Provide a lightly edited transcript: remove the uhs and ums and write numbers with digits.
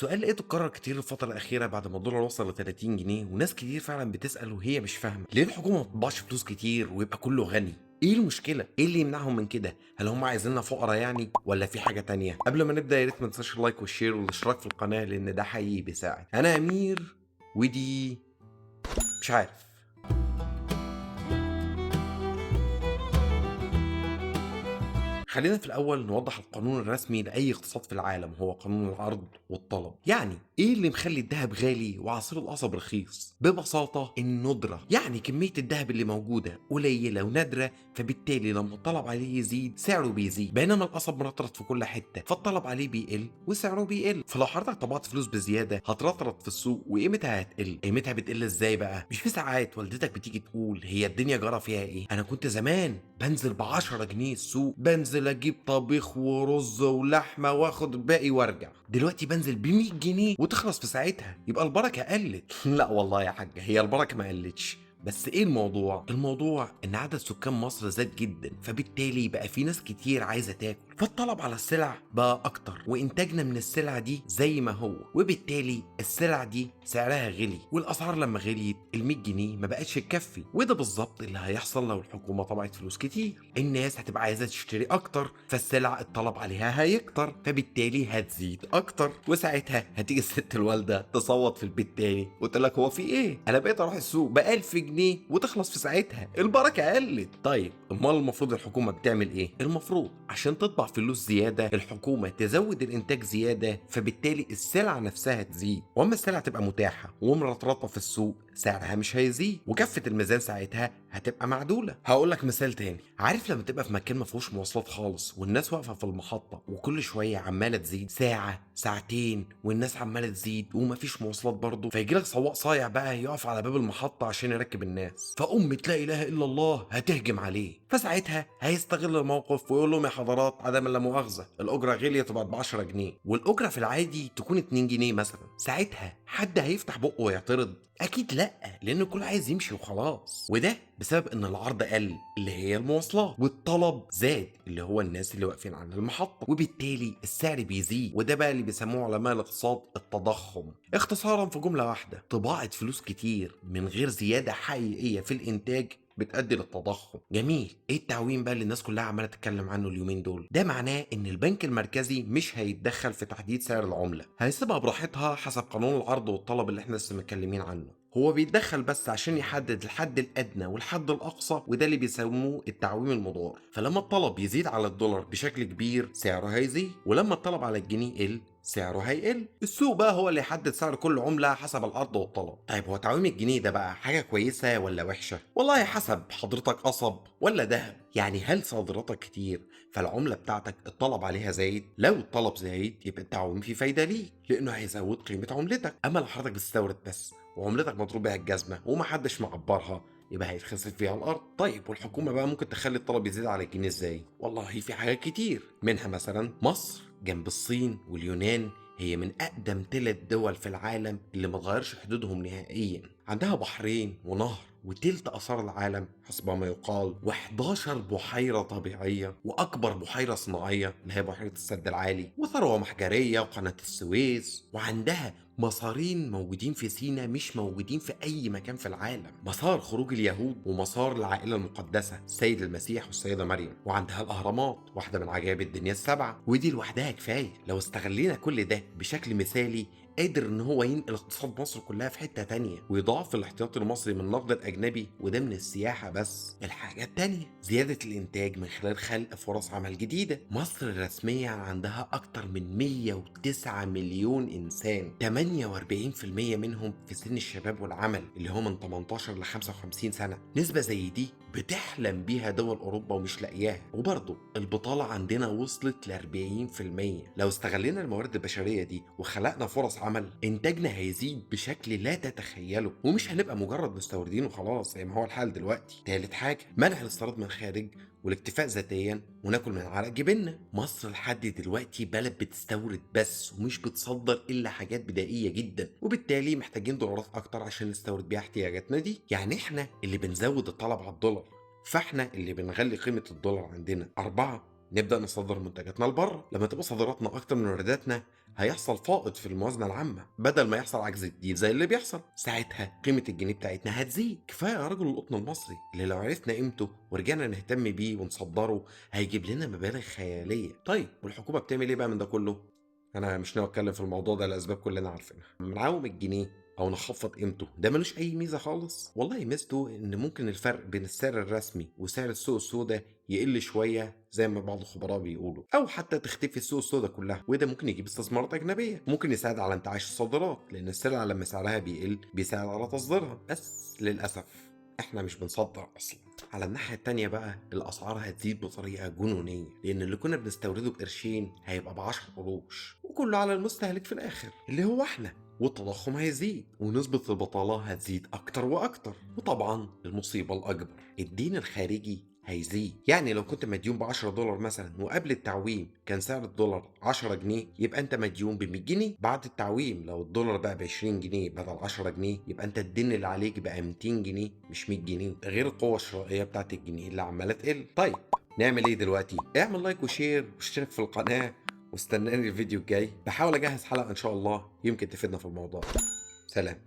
سؤال لقيته اتكرر كتير الفترة الأخيرة بعد ما الدولار وصل ل 30 جنيه، وناس كتير فعلا بتسأل وهي مش فاهمة ليه الحكومة ما بتطبعش فلوس كتير ويبقى كله غني؟ ايه المشكلة؟ ايه اللي يمنعهم من كده؟ هل هم عايزيننا فقراء يعني ولا في حاجة تانية؟ قبل ما نبدأ يا ريت ما تنساش اللايك والشير والاشتراك في القناة لأن ده حقيقي بيساعد. أنا أمير ودي مش عارف. خلينا في الأول نوضح القانون الرسمي لأي اقتصاد في العالم، هو قانون العرض والطلب. يعني إيه اللي مخلي الذهب غالي وعصير القصب رخيص؟ ببساطة الندرة، يعني كمية الذهب اللي موجودة قليلة ونادرة، فبالتالي لما الطلب عليه يزيد سعره بيزيد، بينما القصب مرطرط في كل حتة فالطلب عليه بيقل وسعره بيقل. فلو حضرتك طبعت فلوس بزيادة هترطرط في السوق وقيمتها هتقل. قيمتها بتقل ازاي بقى؟ مش في ساعات والدتك بتيجي تقول هي الدنيا جرى فيها ايه؟ انا كنت زمان بنزل ب 10 جنيه السوق، بنزل اجيب طبيخ ورز ولحمه واخد الباقي وارجع. دلوقتي بنزل ب 100 جنيه وتخلص في ساعتها، يبقى البركه قلت. لا والله يا حاجه، هي البركه ما قلتش. بس ايه الموضوع؟ الموضوع ان عدد سكان مصر زاد جدا، فبالتالي بقى في ناس كتير عايزه تاكل، فالطلب على السلع بقى اكتر، وانتاجنا من السلع دي زي ما هو، وبالتالي السلع دي سعرها غلي. والاسعار لما غليت ال 100 جنيه ما بقتش تكفي. وده بالظبط اللي هيحصل لو الحكومه طبعت فلوس كتير. الناس هتبقى عايزه تشتري اكتر، فالسلع الطلب عليها هيكتر، فبالتالي هتزيد اكتر. وساعتها هتيجي الست الوالده تصوت في البيت تاني وتقول لك هو في ايه؟ انا بقيت اروح السوق ب 1000 جنيه وتخلص في ساعتها، البركه قلت. طيب امال المفروض الحكومه بتعمل ايه؟ المفروض عشان تطبع فلوس زياده الحكومه تزود الانتاج زياده، فبالتالي السلعه نفسها تزيد. واما السلعه تبقى متاحه ومرطرطه في السوق سعرها مش هيزيد، وكفه الميزان ساعتها هتبقى معدوله. هقول لك مثال تاني. عارف لما تبقى في مكان ما فيهوش مواصلات خالص والناس واقفه في المحطه وكل شويه عماله تزيد ساعه ساعتين والناس عماله تزيد ومفيش مواصلات برضه، فيجي لك سواق صايع بقى يقف على باب المحطه عشان يركب الناس، فأم لا اله الا الله هتهجم عليه. فساعتها هيستغل الموقف ويقول لهم يا حضرات عدم لا مؤاخذه الاجره غليت بقت ب 10 جنيه والاجره في العادي تكون 2 جنيه مثلا. ساعتها حد هيفتح بقه ويعترض؟ اكيد لا، لان الكل عايز يمشي وخلاص. وده بسبب ان العرض قل اللي هي المواصلات، والطلب زاد اللي هو الناس اللي واقفين عند المحطه، وبالتالي السعر بيزيد. وده بقى اللي بيسموه علماء الاقتصاد التضخم. اختصارا في جمله واحده، طباعه فلوس كتير من غير زياده حقيقيه في الانتاج بتؤدي للتضخم. جميل. ايه التعويم بقى اللي الناس كلها عماله تتكلم عنه اليومين دول؟ ده معناه ان البنك المركزي مش هيتدخل في تحديد سعر العمله، هيسيبها براحتها حسب قانون العرض والطلب اللي احنا لسه متكلمين عنه. هو بيتدخل بس عشان يحدد الحد الادنى والحد الاقصى، وده اللي بيسموه التعويم المضار. فلما الطلب يزيد على الدولار بشكل كبير سعره هيزيد، ولما الطلب على الجنيه يقل سعره هيقل. السوق بقى هو اللي يحدد سعر كل عملة حسب العرض والطلب. طيب هو تعويم الجنيه ده بقى حاجة كويسة ولا وحشة؟ والله حسب حضرتك قصب ولا ذهب. يعني هل صادراتك كتير فالعملة بتاعتك الطلب عليها زايد؟ لو الطلب زايد يبقى التعويم فيه فايدة ليك لأنه هيزود قيمة عملتك. أما لو حضرتك بتستورد بس وعملتك مضروب بيها الجزمة ومحدش معبرها يبقى هيتخسف فيها الارض. طيب والحكومه بقى ممكن تخلي الطلب يزيد على الجنيه ازاي؟ والله في حاجات كتير، منها مثلا مصر جنب الصين واليونان هي من اقدم 3 دول في العالم اللي ما تغيرش حدودهم نهائيا. عندها بحرين ونهر وتلت اثار العالم حسب ما يقال، و11 بحيره طبيعيه، واكبر بحيره صناعيه اللي هي بحيره السد العالي، وثروه محجريه وقناه السويس. وعندها مسارين موجودين في سينا مش موجودين في اي مكان في العالم، مسار خروج اليهود ومسار العائله المقدسه السيد المسيح والسيده مريم. وعندها الاهرامات واحده من عجائب الدنيا السبعه، ودي لوحدها كفايه. لو استغلينا كل ده بشكل مثالي قادر ان هو ينقل اقتصاد مصر كلها في حته تانية ويضاعف الاحتياطي المصري من النقد الاجنبي، وده من السياحه بس. الحاجه التانية زياده الانتاج من خلال خلق فرص عمل جديده. مصر رسميا عندها اكتر من 109 مليون انسان، 48% منهم في سن الشباب والعمل اللي هو من 18 ل 55 سنه. نسبه زي دي بتحلم بيها دول اوروبا ومش لاقياها. وبرضه البطاله عندنا وصلت ل 40%. لو استغلينا الموارد البشريه دي وخلقنا فرص عمل انتاجنا هيزيد بشكل لا تتخيله، ومش هنبقى مجرد مستوردين وخلاص زي ما هو الحال دلوقتي. تالت حاجه منع الاستيراد من الخارج والاكتفاء ذاتيا وناكل من عرق جبيننا. مصر لحد دلوقتي بلد بتستورد بس ومش بتصدر الا حاجات بدائيه جدا، وبالتالي محتاجين دولارات اكتر عشان نستورد بيها احتياجاتنا دي. يعني احنا اللي بنزود الطلب على الدولار، فاحنا اللي بنغلي قيمه الدولار عندنا. 4 نبدأ نصدر منتجاتنا لبره. لما تبقى صادراتنا أكتر من وارداتنا هيحصل فائض في الموازنة العامة بدل ما يحصل عجز جديد زي اللي بيحصل. ساعتها قيمة الجنيه بتاعتنا هتزيد. كفاية يا راجل القطن المصري اللي لو عرفنا قيمته ورجعنا نهتم بيه ونصدره هيجيب لنا مبالغ خيالية. طيب والحكومة بتعمل ايه بقى من ده كله؟ انا مش ناوي اتكلم في الموضوع ده لاسباب كلنا عارفينها. نعوم الجنيه او نخفض قيمته ده ملوش اي ميزه خالص. والله ميزته ان ممكن الفرق بين السعر الرسمي وسعر السوق السوداء يقل شويه زي ما بعض الخبراء بيقولوا، او حتى تختفي السوق السوداء كلها، وده ممكن يجيب استثمارات اجنبيه، ممكن يساعد على انتعاش الصادرات لان السلعه لما سعرها بيقل بيساعد على تصديرها. بس للاسف احنا مش بنصدر اصلا. على الناحية التانية بقى الأسعار هتزيد بطريقة جنونية لأن اللي كنا بنستورده بقرشين هيبقى ب10 قروش، وكله على المستهلك في الآخر اللي هو احنا. والتضخم هيزيد ونسبة البطالة هتزيد أكتر وأكتر. وطبعا المصيبة الأكبر الدين الخارجي هيزيد. يعني لو كنت مديون ب10 دولار مثلا وقبل التعويم كان سعر الدولار 10 جنيه، يبقى انت مديون ب100 جنيه. بعد التعويم لو الدولار بقى ب20 جنيه بدل 10 جنيه، يبقى انت الدين اللي عليك بقى 200 جنيه مش 100 جنيه، غير القوة الشرائية بتاعت الجنيه اللي عمالة تقل. طيب نعمل ايه دلوقتي؟ اعمل لايك وشير واشترك في القناة واستناني الفيديو الجاي، بحاول اجهز حلقة ان شاء الله يمكن تفيدنا في الموضوع. سلام.